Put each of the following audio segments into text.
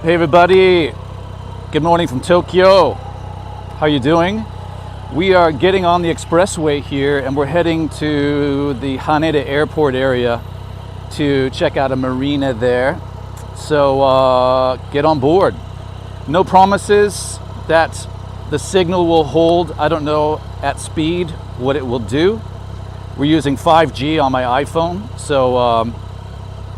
Hey everybody, good morning from Tokyo. How you doing? We are getting on the expressway here and we're heading to the Haneda Airport area to check out a marina there. So get on board. No promises that the signal will hold. I don't know at speed what it will do. We're using 5G on my iPhone, so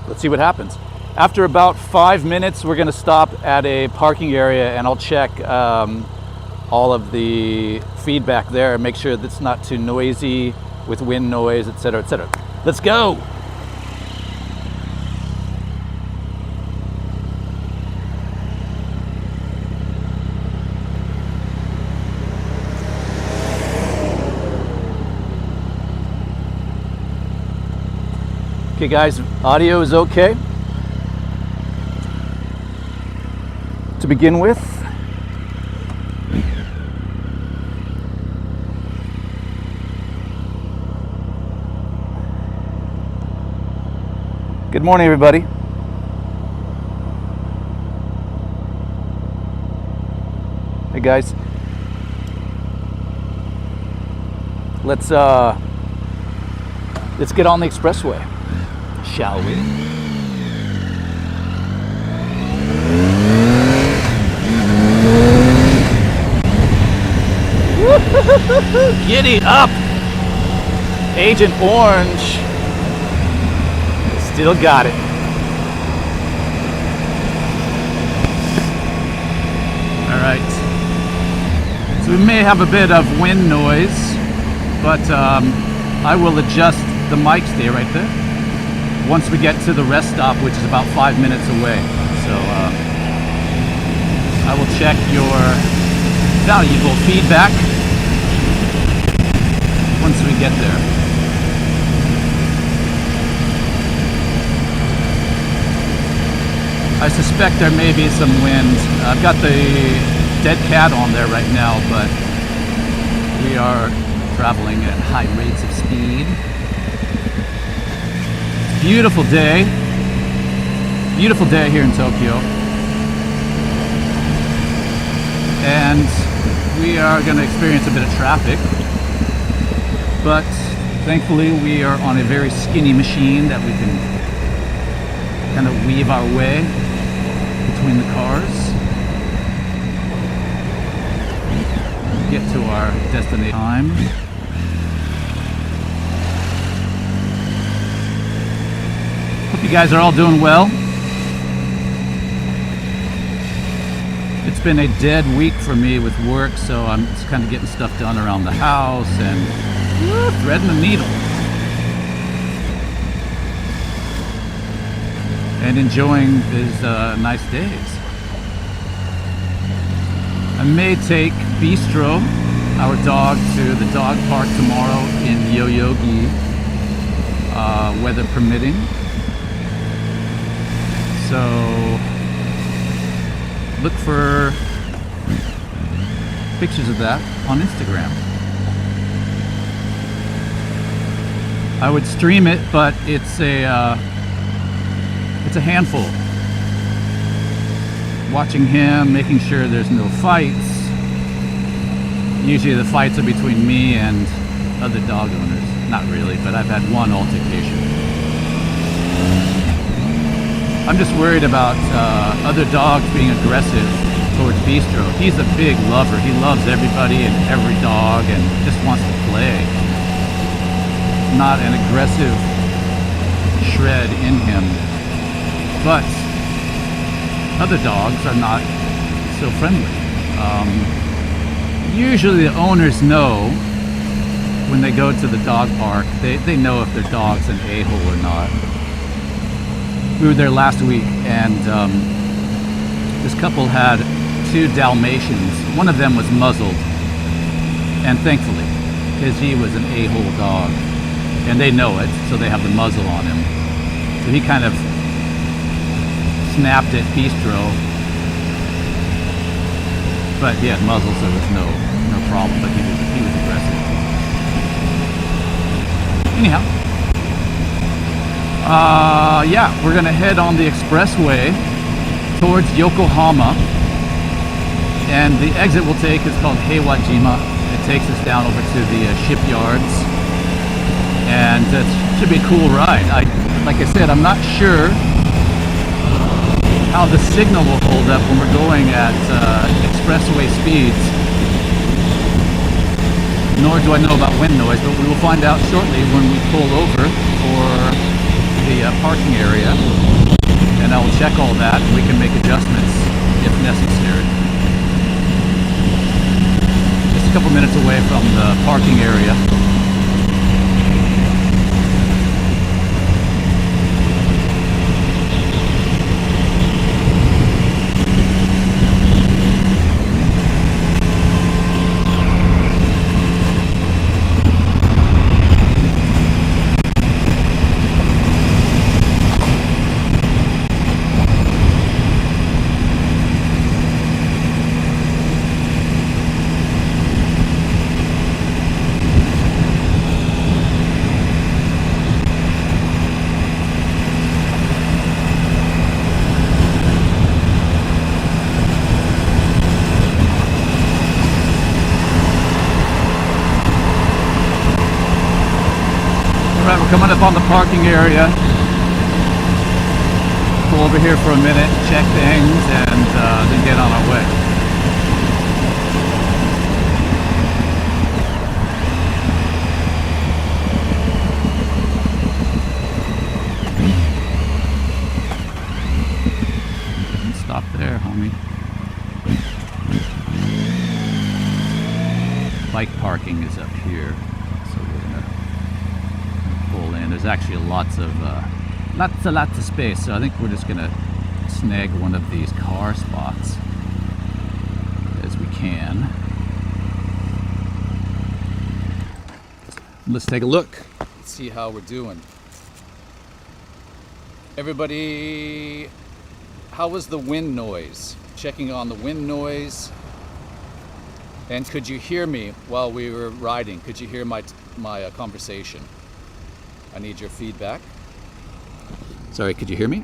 let's see what happens. After about 5 minutes, we're gonna stop at a parking area and I'll check all of the feedback there and make sure that it's not too noisy with wind noise, etc., etc. Let's go. Okay guys, audio is okay. To begin with, good morning everybody. Hey guys, let's get on the expressway, shall we? Giddy up! Agent Orange still got it. Alright. So we may have a bit of wind noise, but I will adjust the mic, stay right there, once we get to the rest stop, which is about 5 minutes away. So I will check your valuable feedback once we get there. I suspect there may be some wind. I've got the dead cat on there right now, but we are traveling at high rates of speed. Beautiful day. Beautiful day here in Tokyo. And we are going to experience a bit of traffic. But thankfully we are on a very skinny machine that we can kind of weave our way between the cars. Get to our destination time. Hope you guys are all doing well. It's been a dead week for me with work, so I'm just kind of getting stuff done around the house and threading the needle and enjoying these nice days. I may take Bistro, our dog, to the dog park tomorrow in Yoyogi, weather permitting. So look for pictures of that on Instagram. I would stream it, but it's a handful. Watching him, making sure there's no fights. Usually the fights are between me and other dog owners. Not really, but I've had one altercation. I'm just worried about other dogs being aggressive towards Bistro. He's a big lover. He loves everybody and every dog and just wants to play. Not an aggressive shred in him, but other dogs are not so friendly. Usually the owners know when they go to the dog park, they know if their dog's an a-hole or not. We were there last week and this couple had 2 Dalmatians. One of them was muzzled, and thankfully, because he was an a-hole dog. And they know it, so they have the muzzle on him. So he kind of snapped at Bistro, but he had muzzle, so there was no problem. But he was aggressive. Anyhow, yeah, we're gonna head on the expressway towards Yokohama, and the exit we'll take is called Heiwajima. It takes us down over to the shipyards, and it should be a cool ride. Like I said, I'm not sure how the signal will hold up when we're going at expressway speeds, nor do I know about wind noise, but we will find out shortly when we pull over for the parking area, and I will check all that and we can make adjustments if necessary. Just a couple minutes away from the parking area. Alright, we're coming up on the parking area. Pull over here for a minute, check things, and then get on our way. Stop there, homie. Bike parking is up here. There's actually lots of space, so I think we're just gonna snag one of these car spots as we can. Let's take a look, see how we're doing. Everybody, how was the wind noise? Checking on the wind noise. And could you hear me while we were riding? Could you hear my conversation? I need your feedback. Sorry, could you hear me?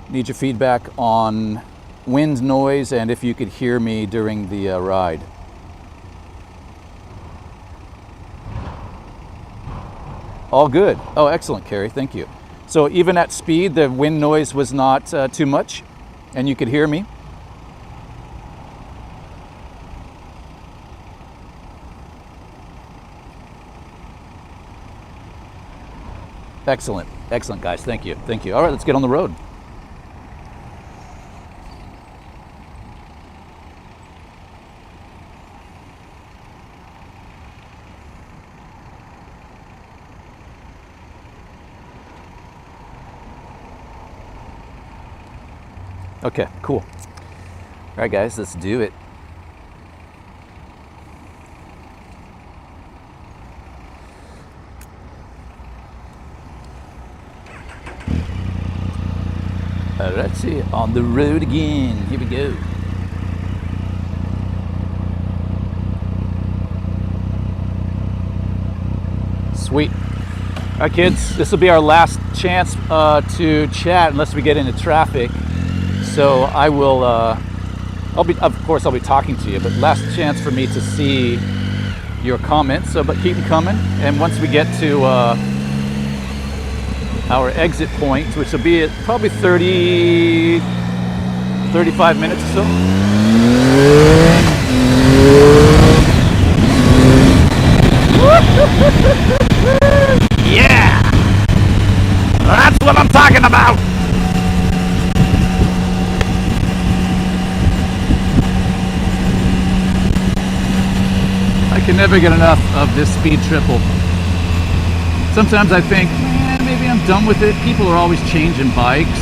Need your feedback on wind noise and if you could hear me during the ride. All good. Oh, excellent, Carrie. Thank you. So even at speed, the wind noise was not too much and you could hear me? Excellent. Excellent, guys. Thank you. Thank you. All right, let's get on the road. Okay, cool. All right, guys, let's do it. Let's see, on the road again. Here we go. Sweet. All right, kids, this will be our last chance to chat unless we get into traffic. So I will, of course I'll be talking to you, but last chance for me to see your comments. So, but keep them coming. And once we get to our exit point, which will be at probably 35 minutes or so. Yeah! That's what I'm talking about! I can never get enough of this speed triple. Sometimes I think, maybe I'm done with it. People are always changing bikes.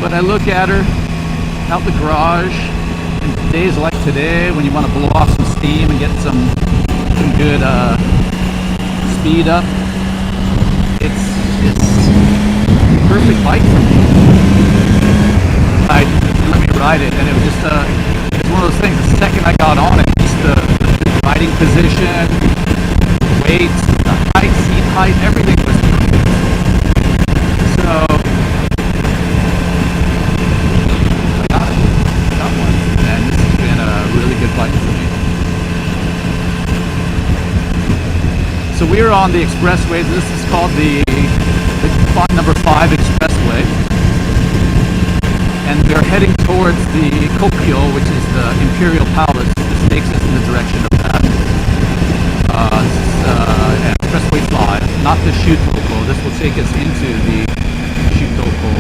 But I look at her out the garage in days like today when you want to blow off some steam and get some good speed up. It's a perfect bike for me. Let me ride it, and it was just it's one of those things. The second I got on it, just the riding position, weight, the height, seat height, everything was perfect. So we're on the expressway. This is called the number 5 expressway. And we're heading towards the Kokyo, which is the Imperial Palace. This takes us in the direction of that. Expressway 5, not the Shutoko. This will take us into the Shutoko.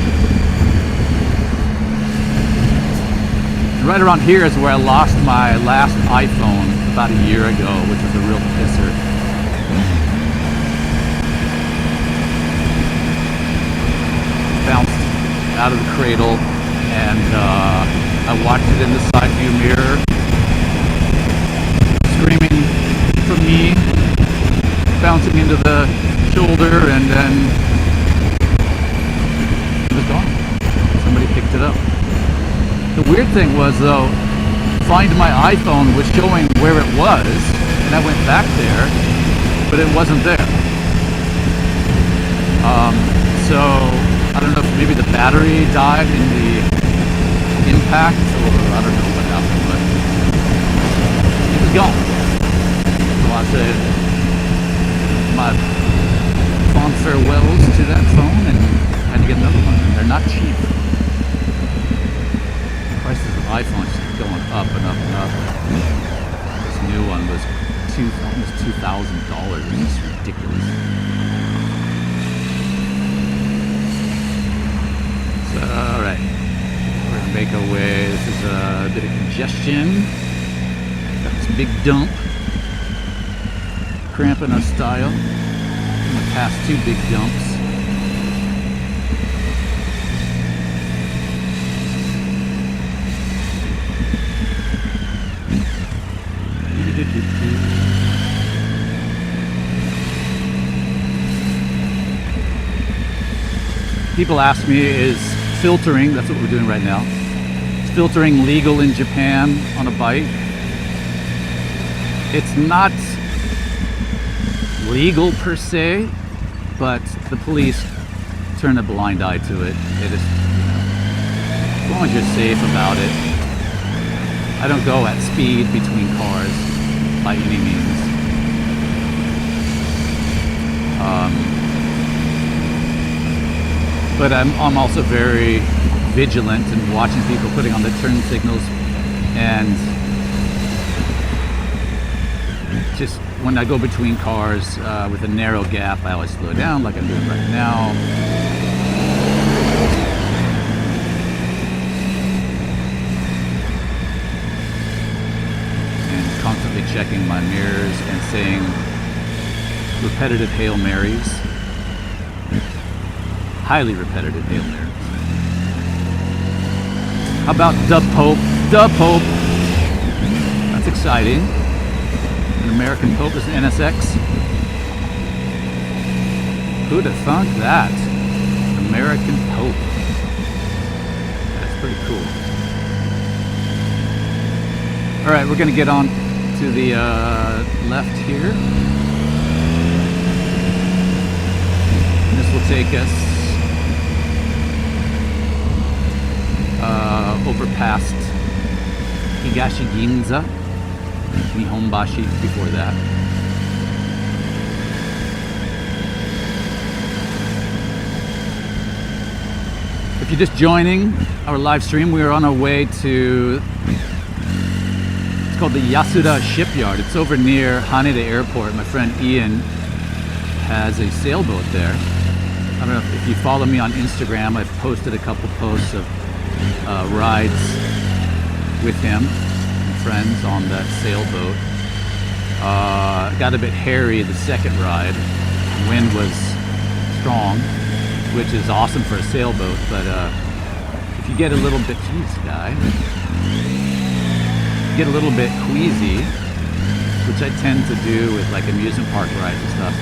Right around here is where I lost my last iPhone about a year ago, which was a real pisser. Bounced out of the cradle, and I watched it in the side view mirror, screaming for me, bouncing into the shoulder, and then it was gone. Somebody picked it up. The weird thing was, though, Find My iPhone was showing where it was, and I went back there, but it wasn't there. So I don't know if maybe the battery died in the impact, or I don't know what happened, but it was gone. So I said my fond farewells to that phone and had to get another one. And they're not cheap. Prices of iPhones keep going up and up and up. This new one was almost $2,000. It's ridiculous. So, all right, we're gonna make our way. This is a bit of congestion. Got this big dump, cramping our style. I'm gonna pass 2 big dumps. People ask me, is filtering, that's what we're doing right now, is filtering legal in Japan on a bike? It's not legal per se, but the police turn a blind eye to it. It is, as long as you're safe about it. I don't go at speed between cars by any means. But I'm also very vigilant in watching people putting on the turn signals, and just when I go between cars with a narrow gap, I always slow down like I'm doing right now. And constantly checking my mirrors and saying repetitive Hail Marys. Highly repetitive Hail Marys. How about Da Pope? Da Pope! That's exciting. An American Pope is an NSX. Who'd have thunk that? American Pope. That's pretty cool. Alright, we're going to get on to the left here. And this will take us over past Higashi Ginza, Nihonbashi before that. If you're just joining our live stream, we are on our way to, it's called the Yasuda Shipyard. It's over near Haneda Airport. My friend Ian has a sailboat there. I don't know if you follow me on Instagram, I've posted a couple posts of rides with him and friends on that sailboat. Got a bit hairy the second ride. Wind was strong, which is awesome for a sailboat, but if you get a little bit, get a little bit queasy, which I tend to do with like amusement park rides and stuff.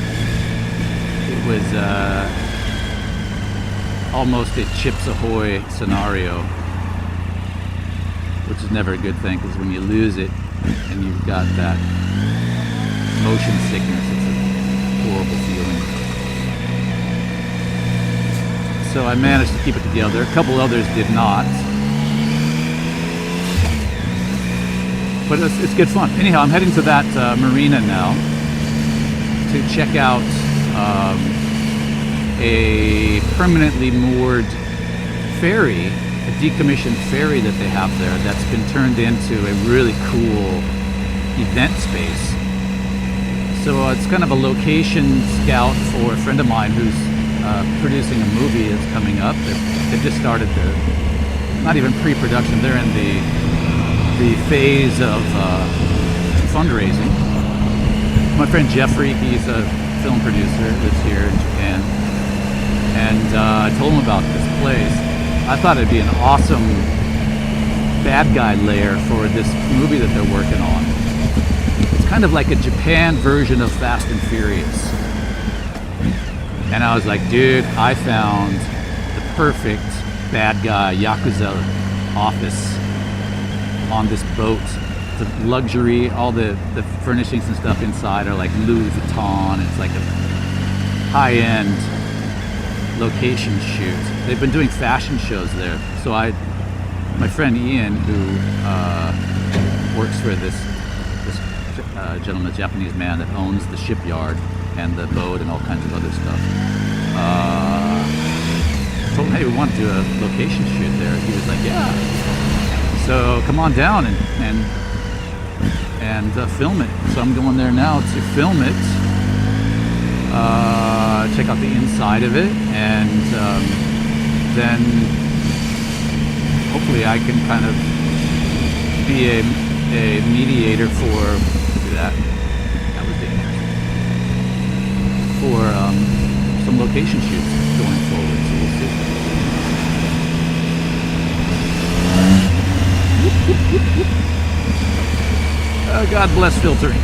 It was almost a Chips Ahoy scenario, which is never a good thing, because when you lose it and you've got that motion sickness, it's a horrible feeling. So I managed to keep it together. A couple others did not, but it's good fun. Anyhow, I'm heading to that Marina now to check out a permanently moored ferry, a decommissioned ferry that they have there that's been turned into a really cool event space. So it's kind of a location scout for a friend of mine who's producing a movie that's coming up. They've just started not even pre-production, they're in the phase of fundraising. My friend Jeffrey, he's a film producer, lives here in Japan, and I told him about this place. I thought it'd be an awesome bad guy lair for this movie that they're working on. It's kind of like a Japan version of Fast and Furious. And I was like, dude, I found the perfect bad guy Yakuza office on this boat. The luxury, all the furnishings and stuff inside are like Louis Vuitton. It's like a high-end location shoot. They've been doing fashion shows there. So my friend Ian, who works for this gentleman, a Japanese man that owns the shipyard and the boat and all kinds of other stuff, told him, hey, we want to do a location shoot there. He was like, yeah. So come on down and film it. So I'm going there now to film it, check out the inside of it, and then hopefully I can kind of be a mediator for that was dangerous, for some location shoots going forward. So we'll see. God bless filtering.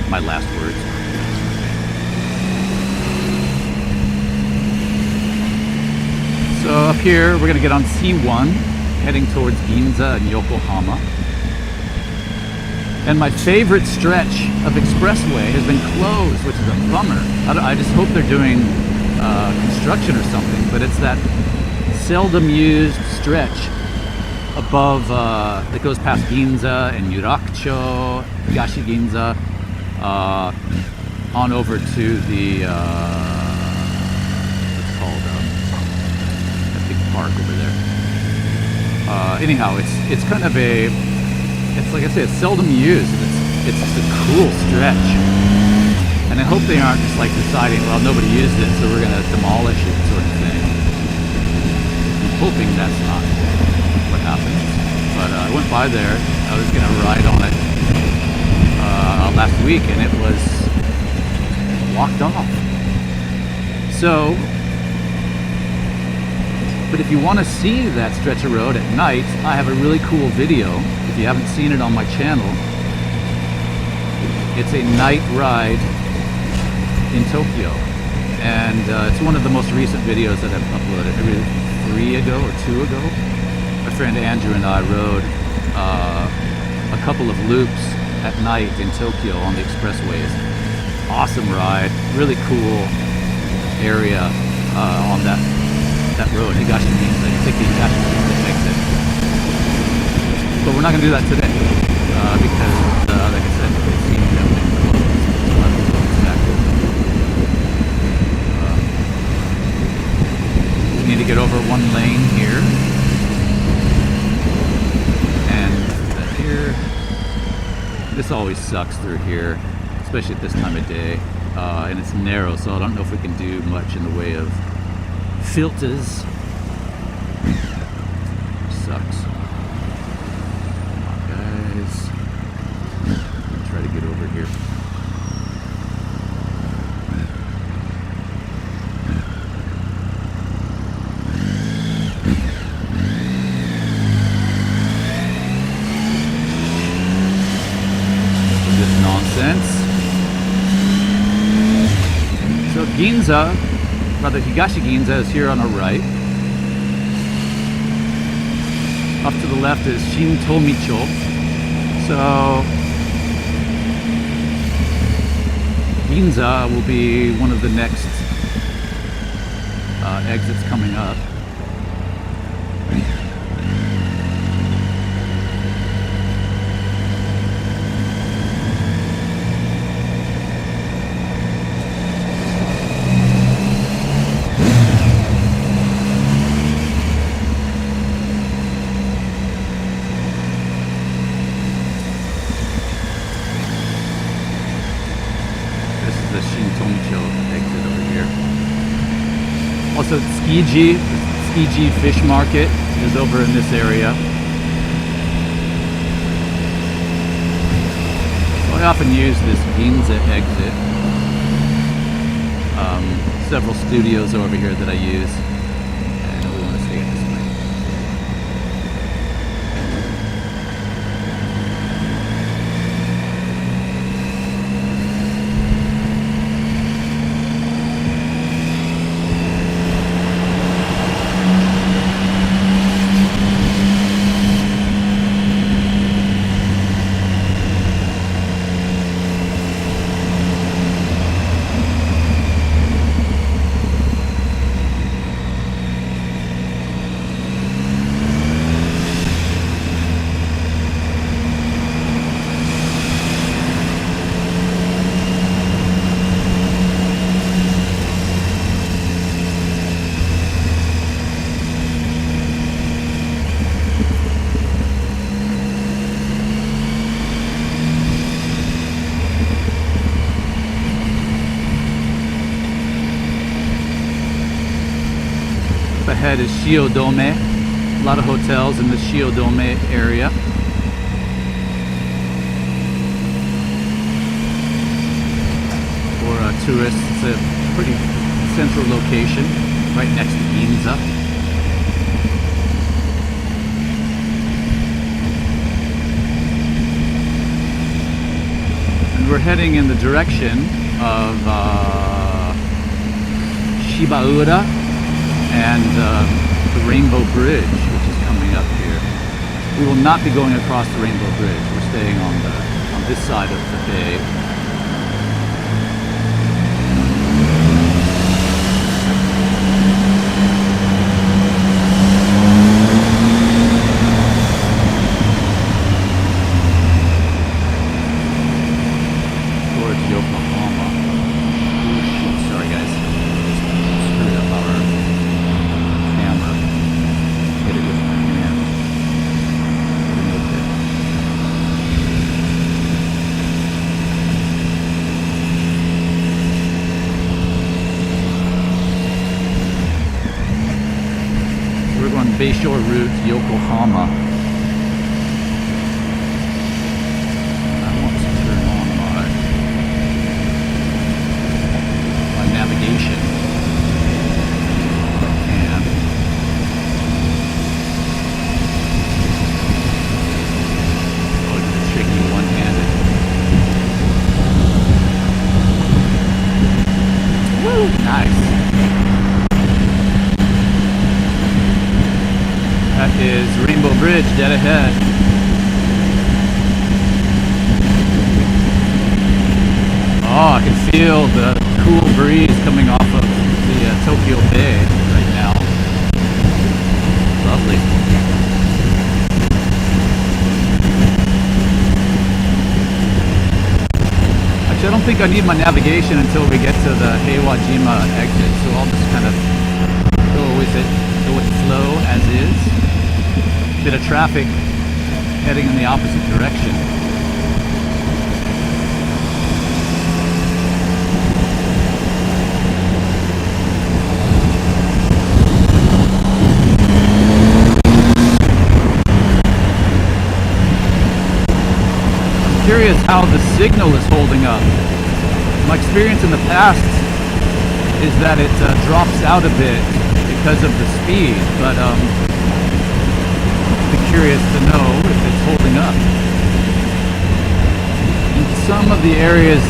My last words. So up here, we're going to get on C1, heading towards Ginza and Yokohama. And my favorite stretch of expressway has been closed, which is a bummer. I just hope they're doing construction or something, but it's that seldom used stretch above that goes past Ginza and Yurakucho, Higashi Ginza, on over to the what's it called, that big park over there. Anyhow, it's kind of it's like I say, it's seldom used. It's just a cool stretch, and I hope they aren't just like deciding, well, nobody used it, so we're going to demolish it, sort of thing. I'm hoping that's not what happens. But I went by there. I was going to ride on it last week, and it was locked off. So, but if you want to see that stretch of road at night, I have a really cool video. If you haven't seen it on my channel, it's a night ride in Tokyo, and it's one of the most recent videos that I've uploaded. Maybe 3 ago or 2 ago. My friend Andrew and I rode a couple of loops at night in Tokyo on the expressways. Awesome ride, really cool area on that road, Higashi Ginza. You take the Higashi Ginza exit. But we're not going to do that today because, like I said, it seems to have been closed. It's back open. We need to get over one lane here. This always sucks through here, especially at this time of day, and it's narrow, so I don't know if we can do much in the way of filters. Sucks. Come on, guys. I'll try to get over here. So Ginza, rather Higashi Ginza, is here on our right. Up to the left is Shintomicho. So Ginza will be one of the next exits coming up. Also, Tsukiji Fish Market is over in this area. So I often use this Ginza exit. Several studios over here that I use. And we want to stay this way. Ahead is Shiodome. A lot of hotels in the Shiodome area. For tourists, it's a pretty central location, right next to Ginza. And we're heading in the direction of Shibaura and the Rainbow Bridge, which is coming up here. We will not be going across the Rainbow Bridge. We're staying on this side of the bay. Towards Yokohama. Oh shoot, sorry guys. Screwed up our camera. Hit it with my hand. Removed it. We're going Bayshore route, Yokohama. I want to turn on my navigation. And oh, it's tricky one-handed. Woo! Nice. That is Rainbow Bridge dead ahead. Oh, I can feel the cool breeze coming off of the Tokyo Bay right now. Lovely. Actually, I don't think I need my navigation until we get to the Heiwajima exit, so I'll just kind of go with the flow as is. Bit of traffic heading in the opposite direction. I'm curious how the signal is holding up. My experience in the past is that it drops out a bit because of the speed, but curious to know if it's holding up. In some of the areas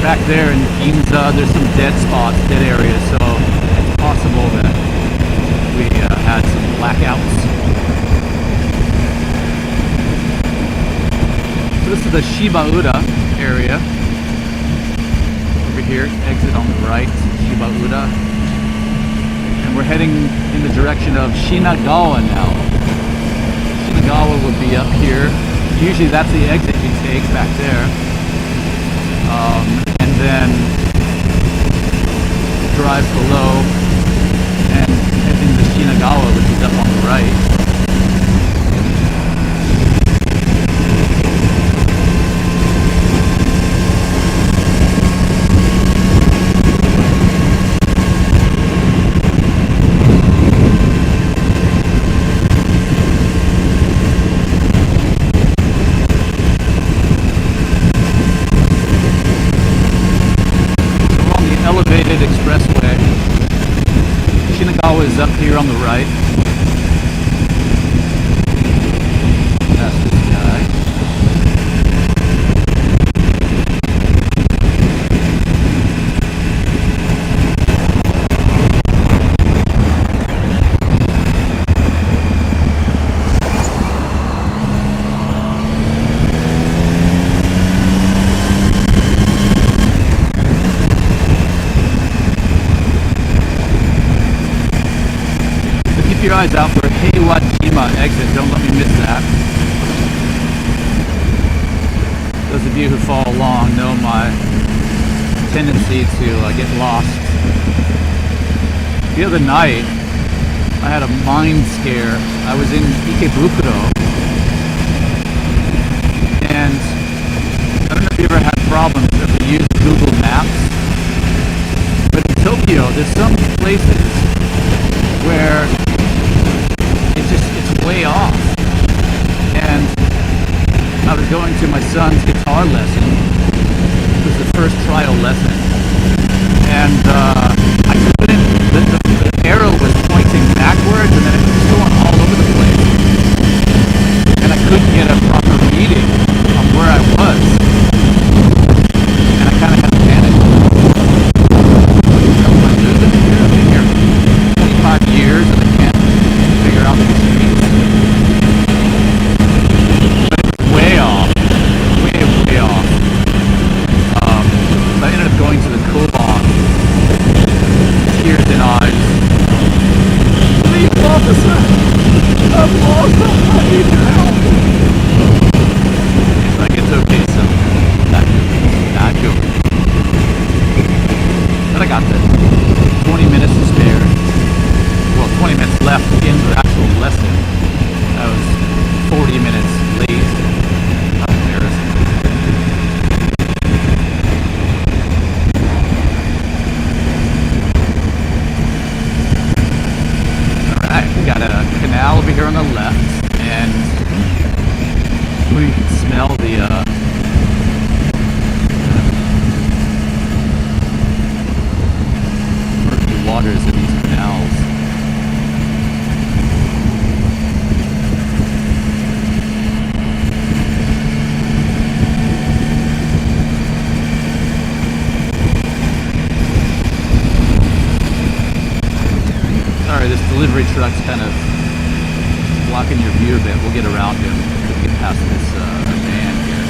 back there in Ginza, there's some dead spots, dead areas, so it's possible that we had some blackouts. So this is the Shibaura area. Over here, exit on the right, Shibaura. And we're heading in the direction of Shinagawa now. Shinagawa would be up here. Usually that's the exit you take back there. And then drive below and head into Shinagawa, which is up on the right. Macau is up here on the right. That's this guy. Keep your eyes out for Heiwajima exit. Don't let me miss that. Those of you who follow along know my tendency to get lost. The other night, I had a mind scare. I was in Ikebukuro, and I don't know if you ever had problems if you use Google Maps, but in Tokyo, there's some places where it's way off. And I was going to my son's guitar lesson. It was the first trial lesson. And I couldn't, the arrow was pointing backwards and then it was going all over the place. And I couldn't get a proper reading on where I was. And I kind of had to panic. I've been here 25 years and I can't figure out these streets. But it was way off. Way off. So I ended up going to the Koban. Tears in eyes. Please, officer! I'm lost! I need your help! He's like, it's okay, son. Not yours. But I got this. 20 minutes to spare. Well, 20 minutes left in the actual lesson. I was 40 minutes late. How embarrassing. Alright, we got a canal over here on the left, and we can smell the murky waters in these canals. Sorry, this delivery truck's kind of blocking your view a bit. We'll get around him if we get past this van here.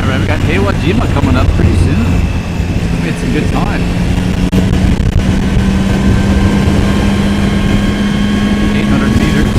Alright, we got Heiwajima coming up pretty soon. We had some good time. 800 meters.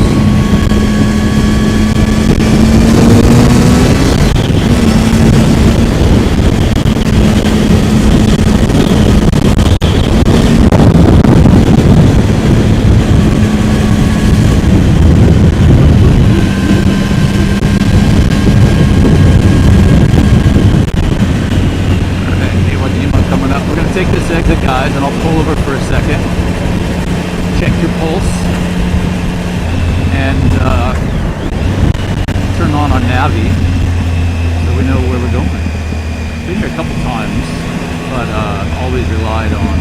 Take this exit, guys, and I'll pull over for a second, check your pulse, and turn on our Navi so we know where we're going. Been here a couple times, but always relied on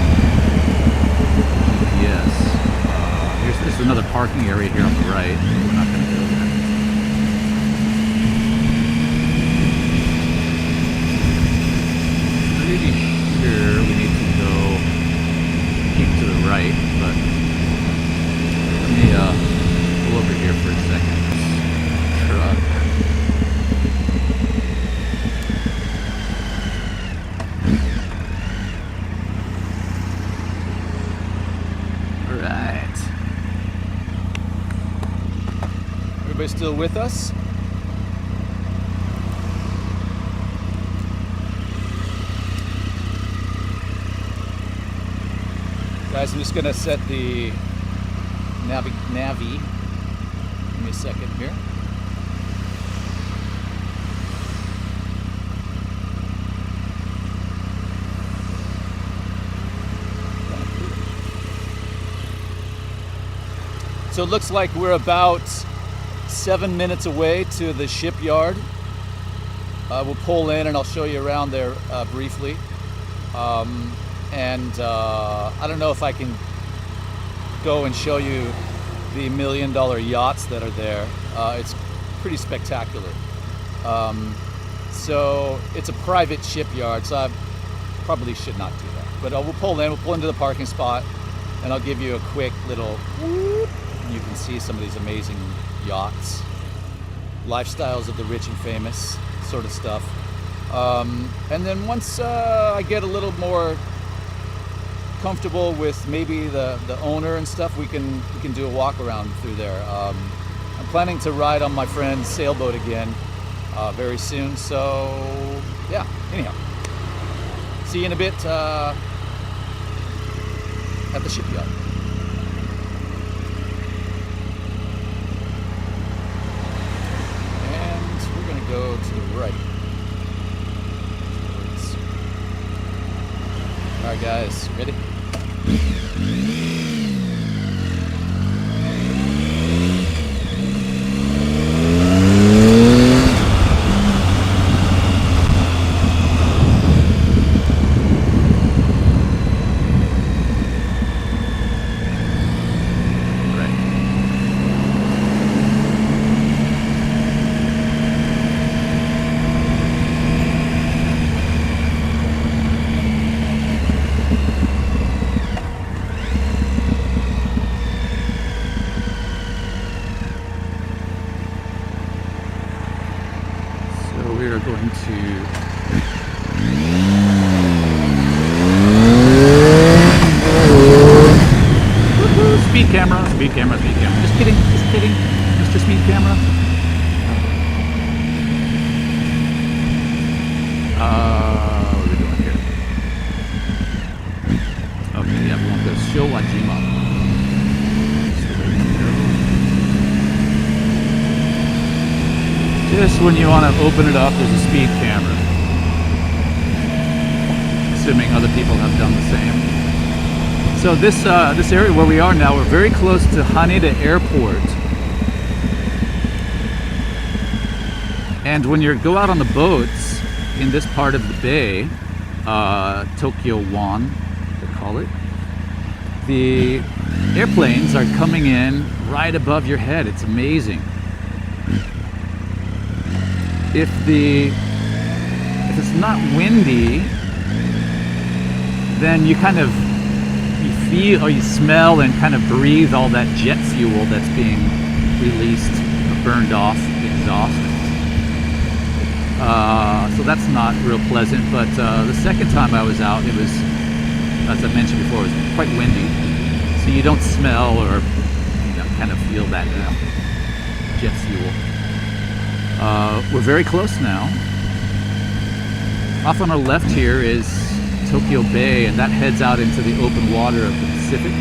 GPS. There's another parking area here on the right. We're not going to go there. Here we need to go keep to the right, but let me pull over here for a second. This truck. Alright. Everybody still with us? Guys, I'm just going to set the Navi. Give me a second here. So it looks like we're about 7 minutes away to the shipyard. We'll pull in and I'll show you around there briefly. I don't know if I can go and show you the $1 million yachts that are there. It's pretty spectacular. So it's a private shipyard, so I probably should not do that. But we'll pull into the parking spot, and I'll give you a quick little whoop. You can see some of these amazing yachts, lifestyles of the rich and famous sort of stuff. And then once I get a little more comfortable with maybe the owner and stuff, we can do a walk around through there. I'm planning to ride on my friend's sailboat again very soon. So yeah, anyhow, see you in a bit at the shipyard. And we're gonna go to the right. All right, guys, ready? We are going to speed camera. Just kidding, Mr. Speed Camera. What are we doing here? Okay, yeah, we want to go Showajima. Just when you want to open it up, there's a speed camera. Assuming other people have done the same. So this area where we are now, we're very close to Haneda Airport. And when you go out on the boats in this part of the bay, Tokyo Wan, they call it, the airplanes are coming in right above your head. It's amazing. If it's not windy, then you kind of feel or you smell and kind of breathe all that jet fuel that's being released, burned off exhaust. So that's not real pleasant. But the second time I was out, it was, as I mentioned before, it was quite windy, so you don't smell or kind of feel that jet fuel. We're very close now. Off on our left here is Tokyo Bay, and that heads out into the open water of the Pacific.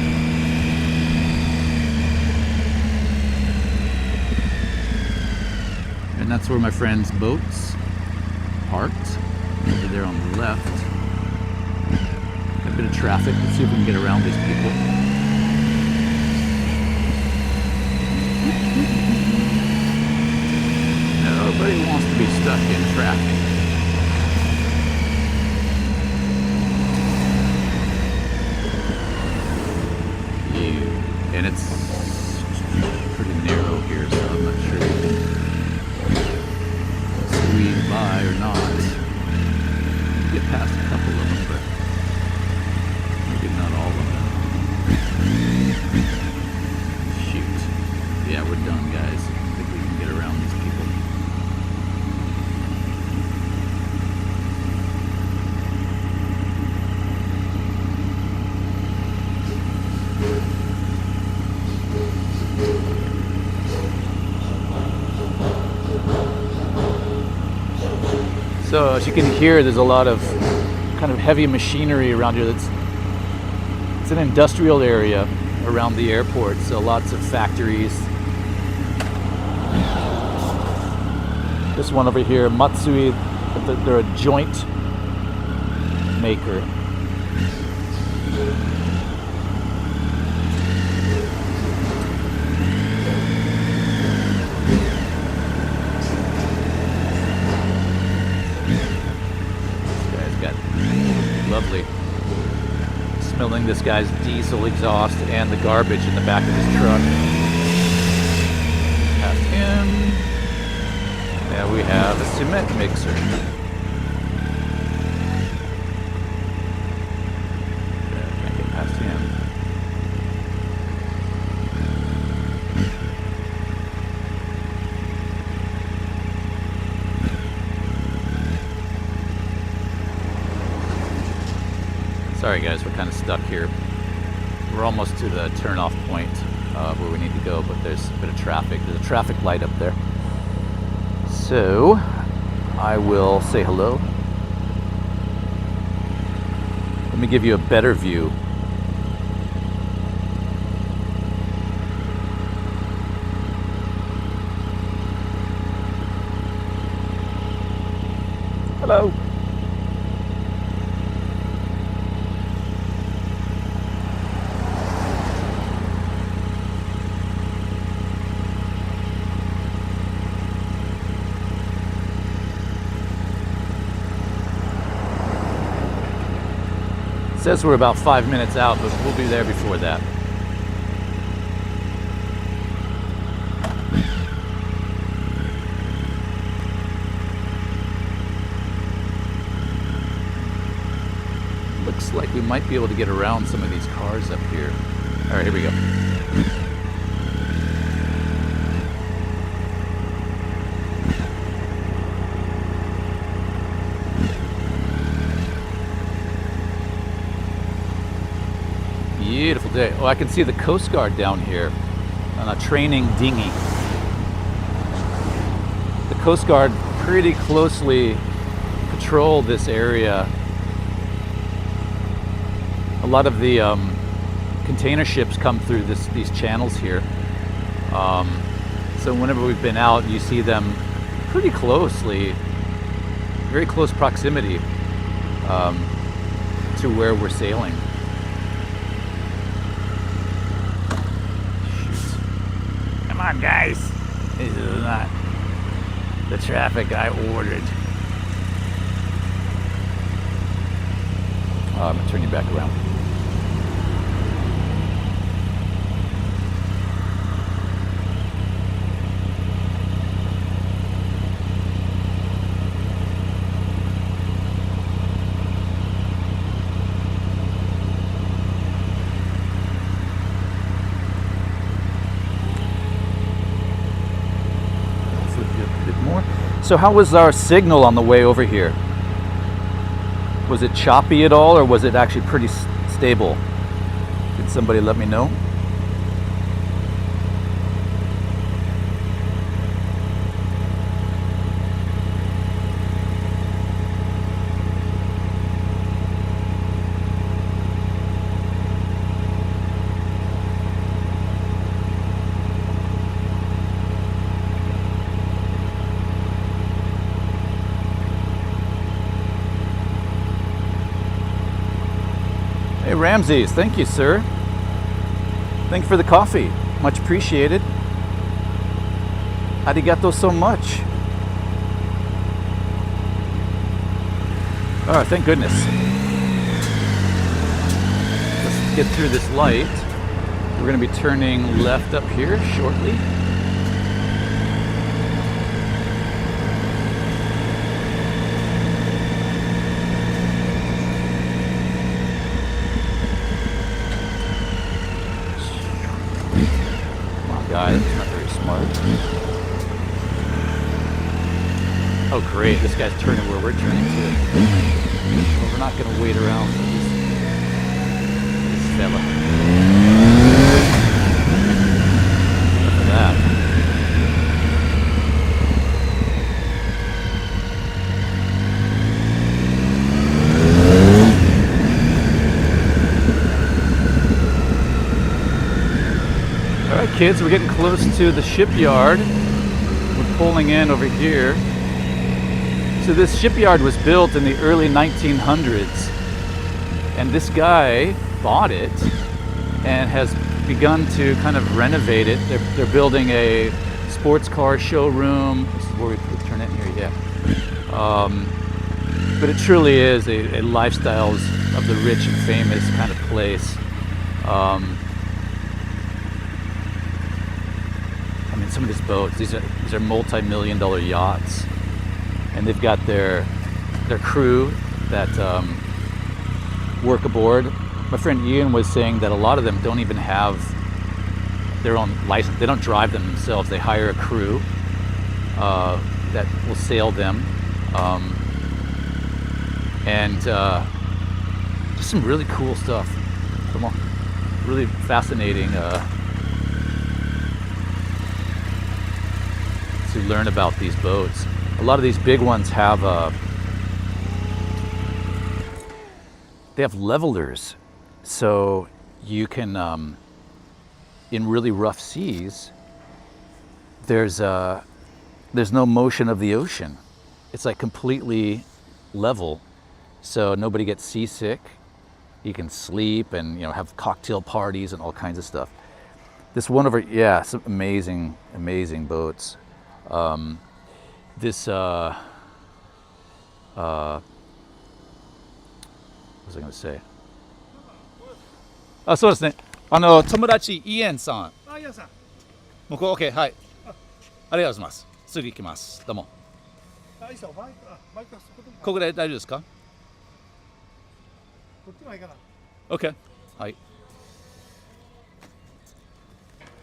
And that's where my friend's boat's parked, over there on the left. A bit of traffic. Let's see if we can get around these people. Nobody wants to be stuck in traffic. And it's pretty narrow here, so I'm not sure if you can squeeze by or not. Get past a couple of them, but maybe not all of them. Shoot. Yeah, we're done, guys. I think we can get around these people. So as you can hear, there's a lot of kind of heavy machinery around here. It's an industrial area around the airport, so lots of factories. This one over here, Matsui, they're a joint maker. lovely. Smelling this guy's diesel exhaust and the garbage in the back of his truck. Past him. Now we have a cement mixer. Can't get past him. Sorry guys, we're kind of stuck here. We're almost to the turn-off point where we need to go, but there's a bit of traffic. There's a traffic light up there. So, I will say hello. Let me give you a better view. Hello. It says we're about 5 minutes out, but we'll be there before that. Looks like we might be able to get around some of these cars up here. All right, here we go. Beautiful day. Oh, I can see the Coast Guard down here on a training dinghy. The Coast Guard pretty closely patrol this area. A lot of the container ships come through these channels here. So whenever we've been out, you see them pretty closely, very close proximity to where we're sailing. Come on, guys. This is not the traffic I ordered. I'm gonna turn you back around. So how was our signal on the way over here? Was it choppy at all, or was it actually pretty stable? Did somebody let me know? Hey Ramses, thank you, sir. Thank you for the coffee. Much appreciated. Arigato so much. Oh, thank goodness. Let's get through this light. We're going to be turning left up here shortly. Guy, that's not very smart. Oh great, this guy's turning where we're turning to. Well, we're not going to wait around for this fella. Look at that. Alright kids, we're getting close to the shipyard. We're pulling in over here. So this shipyard was built in the early 1900s, and this guy bought it and has begun to kind of renovate it. They're building a sports car showroom. This is where we turn in here, yeah. But it truly is a lifestyles of the rich and famous kind of place. I mean, some of these boats, these are multi-million-dollar yachts, and they've got their crew that work aboard. My friend Ian was saying that a lot of them don't even have their own license. They don't drive them themselves. They hire a crew that will sail them. And just some really cool stuff. Come on, really fascinating to learn about these boats. A lot of these big ones have they have levelers, so you can in really rough seas. There's no motion of the ocean. It's like completely level. So nobody gets seasick. You can sleep and have cocktail parties and all kinds of stuff. This one over, yeah, some amazing boats. This what was I going to say? あ、そうですね。友達イエンさん。あ、イエンさん。向こう OK はい。ありがとうございます。すぐ行きます。どうも。ここで大丈夫ですか？ Okay. Hi.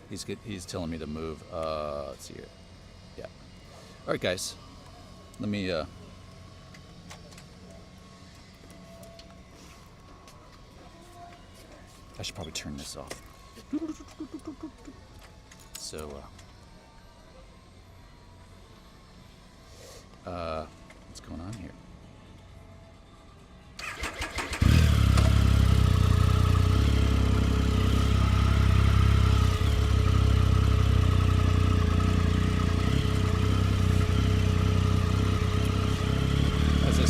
He's telling me to move. Let's see here. Yeah. All right, guys. Let me. I should probably turn this off. So. What's going on here?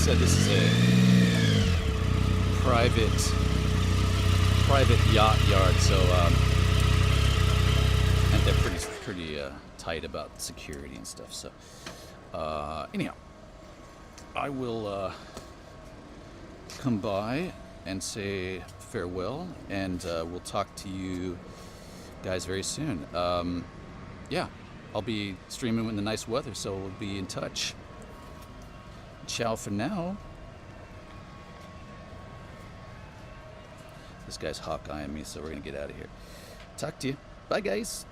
This is a private yacht yard, so and they're pretty tight about security and stuff. So anyhow, I will come by and say farewell, and we'll talk to you guys very soon. Yeah, I'll be streaming in the nice weather, so we'll be in touch. Ciao for now. This guy's hawk-eyeing me, so we're gonna get out of here. Talk to you. Bye, guys.